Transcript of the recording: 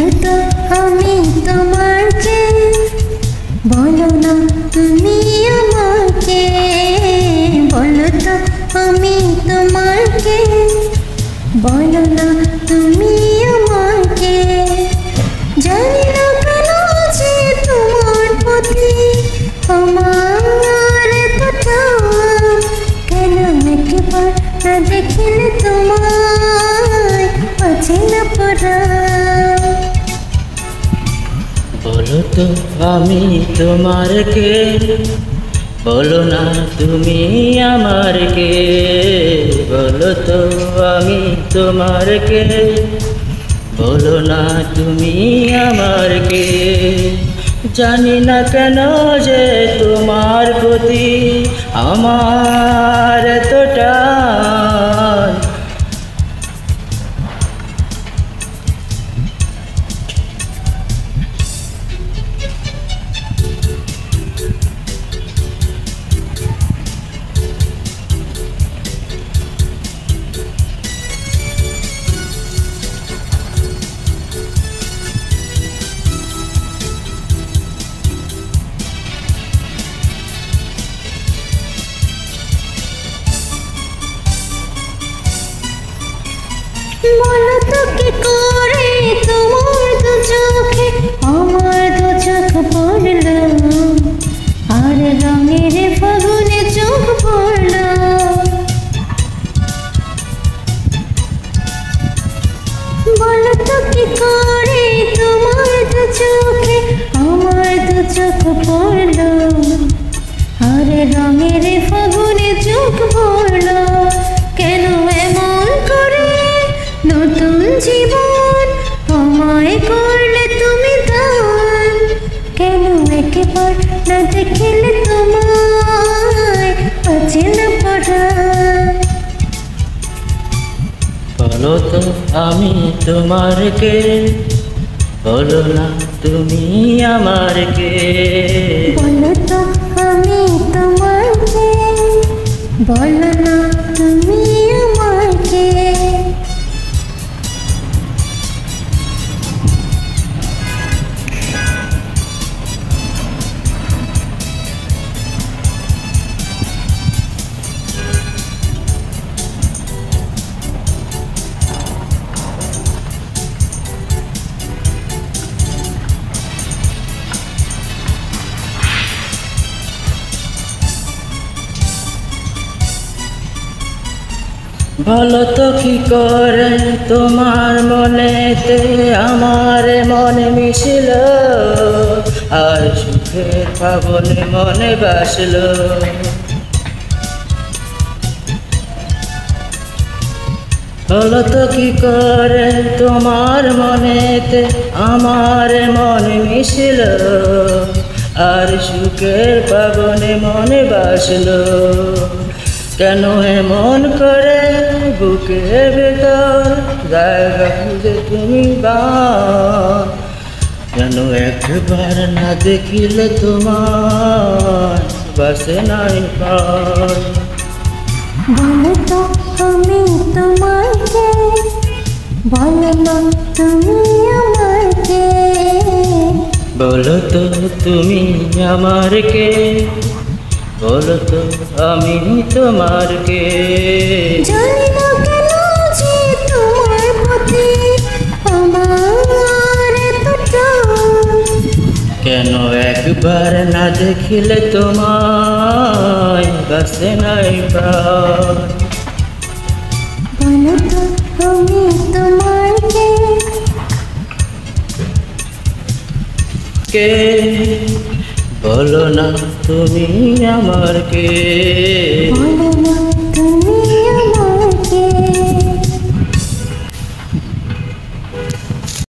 বলো তো আমি তোমার কে, বলো না তুমি আমাকে, বলো তো আমি তোমার কে, বলো না তুমি আমাকে। জানি না কেন যে তোমার প্রতি আমার এত টান, কেন একবার না দেখিলে তোমায় বাঁচে না পরাণ। বলো তো আমি তোমার কে, বলো না তুমি আমার কে, বলো তো আমি তোমার কে, বলো না তুমি আমার কে। জানি না কেন যে তোমার প্রতি আমার এত টান, বলো তো কি করে তোমার দু চোখে আমার দু চোখ পড়ল, আর রঙের ফাগুনে চোখ পড়ল। বলো তো কি করে তোমার দু চোখে আমার দু চোখ পড়ল, আর রঙের ফাগুনে চোখ পড়ল। কেন এমন করে নতুন জীবন আমায় করলে তুমি দান, কেন একবার না দেখিলে তোমায় বাঁচে না পরাণ। বলো তো আমি তোমার কে, বলো না তুমি আমার কে, বলো তো আমি তোমার কে, বলো না তুমি আমার কে। বলো তো কি করে তোমার মনেতে আমার মনে মিশিল, আর সুখের ফাগুনে মনে বাসল। বলো তো কি করে তোমার মনেতে আমার মনে মিশিল, আর সুখের ফাগুনে মনে বাসল। কেন এমন করে বুকের ভেতর জায়গা খুঁজে তুমি বান, কেন একবার না দেখিলে তোমার বাসে নাই প্রাণ। বলো তো আমি তোমার কে, বলো না তুমি আমার কে, বলো তো তুমি আমার কে, বলো তো আমি তোমার কে। জানি না কেন যে তোমার প্রতি আমার এত টান, কেন একবার না দেখিলে তোমায় বাসে নাই প্রাণ। বলো তো আমি তোমার কে, কে, বলো না তুমি আমার কে।